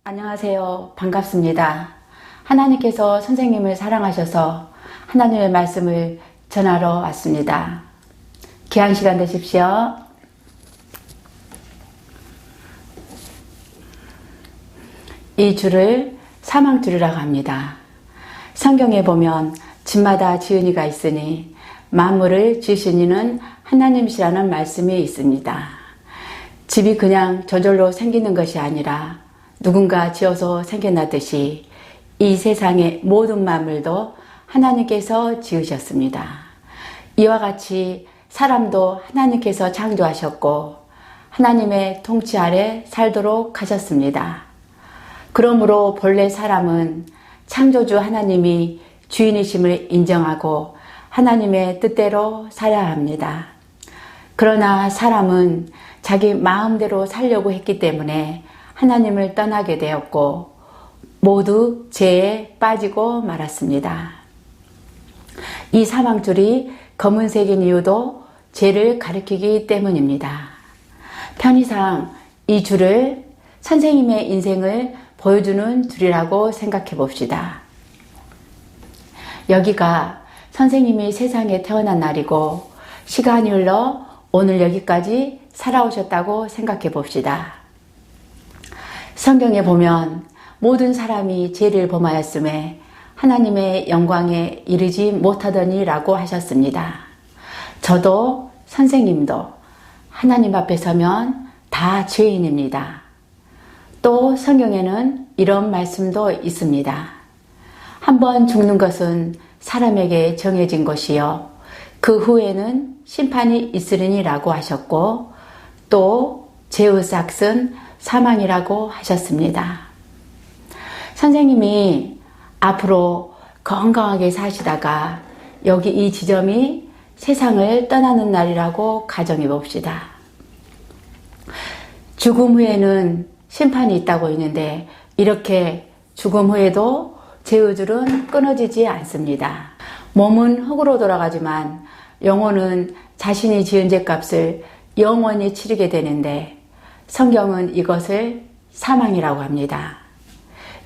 안녕하세요. 반갑습니다. 하나님께서 선생님을 사랑하셔서 하나님의 말씀을 전하러 왔습니다. 귀한 시간 되십시오. 이 줄을 사망줄이라고 합니다. 성경에 보면 집마다 지은이가 있으니 만물을 지으신 이는 하나님이시라는 말씀이 있습니다. 집이 그냥 저절로 생기는 것이 아니라 누군가 지어서 생겨나듯이 이 세상의 모든 만물도 하나님께서 지으셨습니다. 이와 같이 사람도 하나님께서 창조하셨고 하나님의 통치 아래 살도록 하셨습니다. 그러므로 본래 사람은 창조주 하나님이 주인이심을 인정하고 하나님의 뜻대로 살아야 합니다. 그러나 사람은 자기 마음대로 살려고 했기 때문에 하나님을 떠나게 되었고 모두 죄에 빠지고 말았습니다. 이 사망줄이 검은색인 이유도 죄를 가리키기 때문입니다. 편의상 이 줄을 선생님의 인생을 보여주는 줄이라고 생각해 봅시다. 여기가 선생님이 세상에 태어난 날이고 시간이 흘러 오늘 여기까지 살아오셨다고 생각해 봅시다. 성경에 보면 모든 사람이 죄를 범하였음에 하나님의 영광에 이르지 못하더니 라고 하셨습니다. 저도 선생님도 하나님 앞에 서면 다 죄인입니다. 또 성경에는 이런 말씀도 있습니다. 한번 죽는 것은 사람에게 정해진 것이요 그 후에는 심판이 있으리니 라고 하셨고 또 죄의 삭은 사망이라고 하셨습니다. 선생님이 앞으로 건강하게 사시다가 여기 이 지점이 세상을 떠나는 날이라고 가정해 봅시다. 죽음 후에는 심판이 있다고 했는데 이렇게 죽음 후에도 죄의 줄은 끊어지지 않습니다. 몸은 흙으로 돌아가지만 영혼은 자신이 지은 죄값을 영원히 치르게 되는데 성경은 이것을 사망이라고 합니다.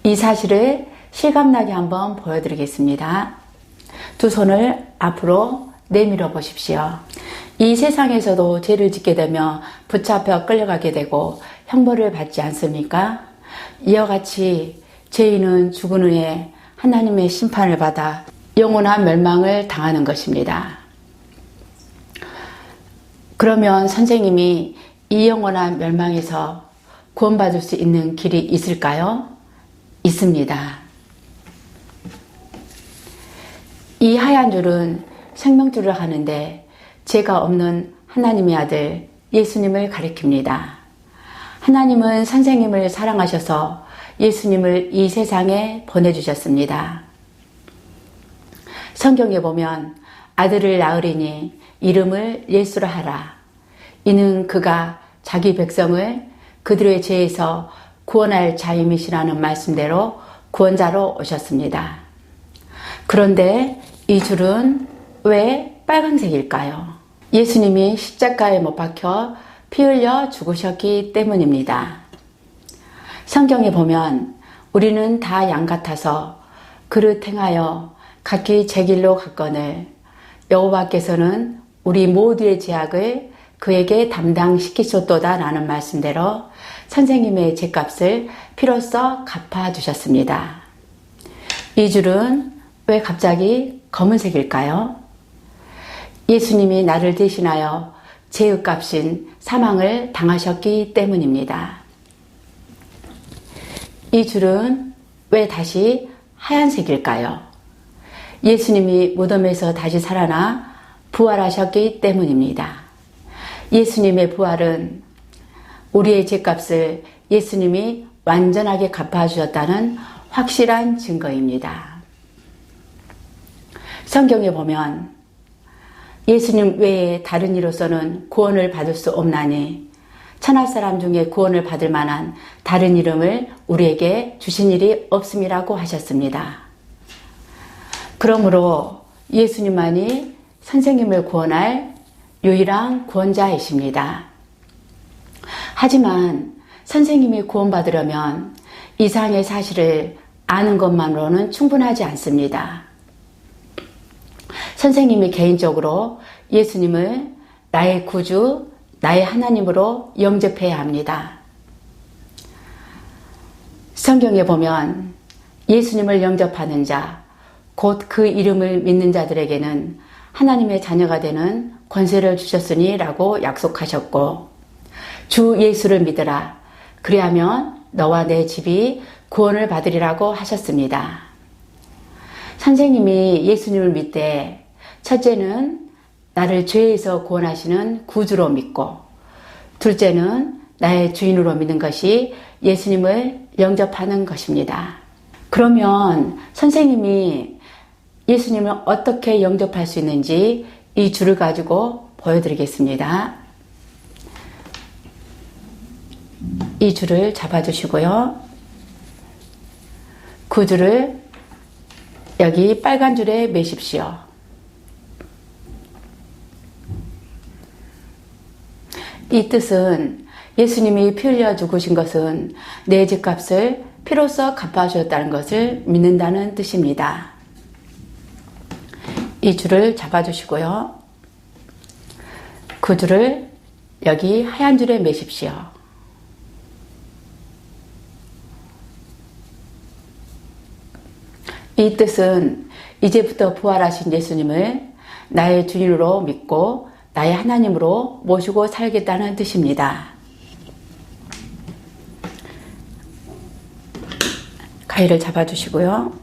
이 사실을 실감나게 한번 보여드리겠습니다. 두 손을 앞으로 내밀어 보십시오. 이 세상에서도 죄를 짓게 되며 붙잡혀 끌려가게 되고 형벌을 받지 않습니까? 이와 같이 죄인은 죽은 후에 하나님의 심판을 받아 영원한 멸망을 당하는 것입니다. 그러면 선생님이 이 영원한 멸망에서 구원받을 수 있는 길이 있을까요? 있습니다. 이 하얀 줄은 생명줄을 하는데 죄가 없는 하나님의 아들 예수님을 가리킵니다. 하나님은 선생님을 사랑하셔서 예수님을 이 세상에 보내주셨습니다. 성경에 보면 아들을 낳으리니 이름을 예수라 하라. 이는 그가 자기 백성을 그들의 죄에서 구원할 자임이시라는 말씀대로 구원자로 오셨습니다. 그런데 이 줄은 왜 빨간색일까요? 예수님이 십자가에 못 박혀 피 흘려 죽으셨기 때문입니다. 성경에 보면 우리는 다 양 같아서 그릇 행하여 각기 제 길로 갔거늘 여호와께서는 우리 모두의 죄악을 그에게 담당시키셨도다 라는 말씀대로 선생님의 죄값을 피로써 갚아주셨습니다. 이 줄은 왜 갑자기 검은색일까요? 예수님이 나를 대신하여 죄의 값인 사망을 당하셨기 때문입니다. 이 줄은 왜 다시 하얀색일까요? 예수님이 무덤에서 다시 살아나 부활하셨기 때문입니다. 예수님의 부활은 우리의 죄값을 예수님이 완전하게 갚아주셨다는 확실한 증거입니다. 성경에 보면 예수님 외에 다른 이로서는 구원을 받을 수 없나니 천하 사람 중에 구원을 받을 만한 다른 이름을 우리에게 주신 일이 없음이라고 하셨습니다. 그러므로 예수님만이 선생님을 구원할 유일한 구원자이십니다. 하지만 선생님이 구원받으려면 이상의 사실을 아는 것만으로는 충분하지 않습니다. 선생님이 개인적으로 예수님을 나의 구주, 나의 하나님으로 영접해야 합니다. 성경에 보면 예수님을 영접하는 자, 곧 그 이름을 믿는 자들에게는 하나님의 자녀가 되는 권세를 주셨으니 라고 약속하셨고, 주 예수를 믿으라. 그리하면 너와 내 집이 구원을 받으리라고 하셨습니다. 선생님이 예수님을 믿되 첫째는 나를 죄에서 구원하시는 구주로 믿고, 둘째는 나의 주인으로 믿는 것이 예수님을 영접하는 것입니다. 그러면 선생님이 예수님을 어떻게 영접할 수 있는지 이 줄을 가지고 보여드리겠습니다. 이 줄을 잡아주시고요. 그 줄을 여기 빨간 줄에 매십시오. 이 뜻은 예수님이 피 흘려 죽으신 것은 내 죄값을 피로써 갚아주셨다는 것을 믿는다는 뜻입니다. 이 줄을 잡아주시고요. 그 줄을 여기 하얀 줄에 매십시오. 이 뜻은 이제부터 부활하신 예수님을 나의 주인으로 믿고 나의 하나님으로 모시고 살겠다는 뜻입니다. 가위를 잡아주시고요.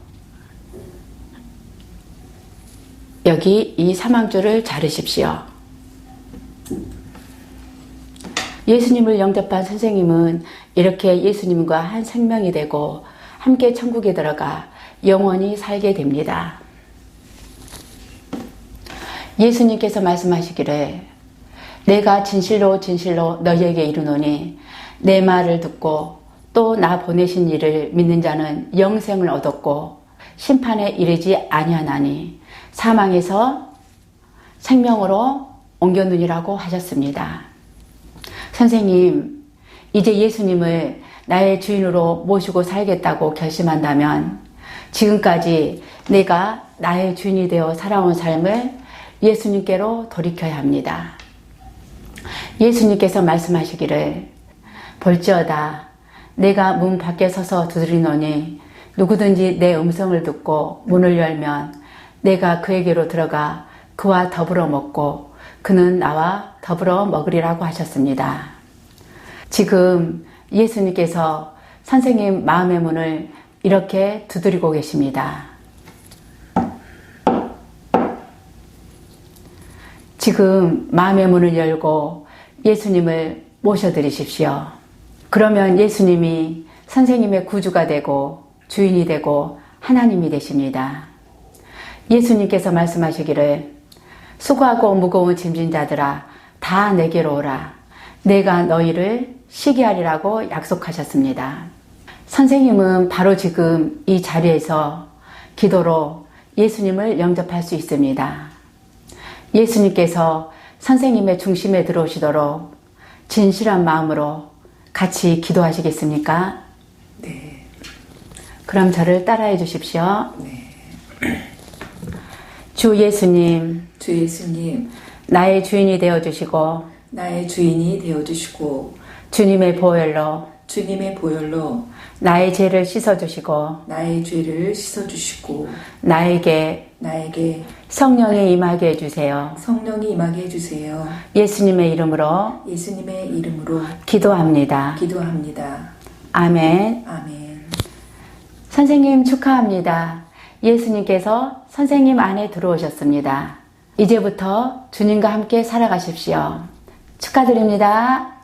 여기 이 사망줄을 자르십시오. 예수님을 영접한 선생님은 이렇게 예수님과 한 생명이 되고 함께 천국에 들어가 영원히 살게 됩니다. 예수님께서 말씀하시기를 내가 진실로 진실로 너희에게 이르노니 내 말을 듣고 또 나 보내신 이를 믿는 자는 영생을 얻었고 심판에 이르지 아니하나니 사망에서 생명으로 옮겼느니라고 하셨습니다. 선생님, 이제 예수님을 나의 주인으로 모시고 살겠다고 결심한다면 지금까지 내가 나의 주인이 되어 살아온 삶을 예수님께로 돌이켜야 합니다. 예수님께서 말씀하시기를 볼지어다 내가 문 밖에 서서 두드리노니 누구든지 내 음성을 듣고 문을 열면 내가 그에게로 들어가 그와 더불어 먹고 그는 나와 더불어 먹으리라고 하셨습니다. 지금 예수님께서 선생님 마음의 문을 이렇게 두드리고 계십니다. 지금 마음의 문을 열고 예수님을 모셔드리십시오. 그러면 예수님이 선생님의 구주가 되고 주인이 되고 하나님이 되십니다. 예수님께서 말씀하시기를 수고하고 무거운 짐진 자들아 다 내게로 오라. 내가 너희를 쉬게 하리라고 약속하셨습니다. 선생님은 바로 지금 이 자리에서 기도로 예수님을 영접할 수 있습니다. 예수님께서 선생님의 중심에 들어오시도록 진실한 마음으로 같이 기도하시겠습니까? 네. 그럼 저를 따라해 주십시오. 네. 주 예수님, 주 예수님, 나의 주인이 되어주시고 나의 주인이 되어주시고 주님의 보혈로 주님의 보혈로 나의 죄를 씻어주시고 나의 죄를 씻어주시고 나에게 성령이 임하게 해주세요. 성령이 임하게 해주세요. 예수님의 이름으로 예수님의 이름으로 기도합니다. 아멘. 아멘. 선생님 축하합니다. 예수님께서 선생님 안에 들어오셨습니다. 이제부터 주님과 함께 살아가십시오. 축하드립니다.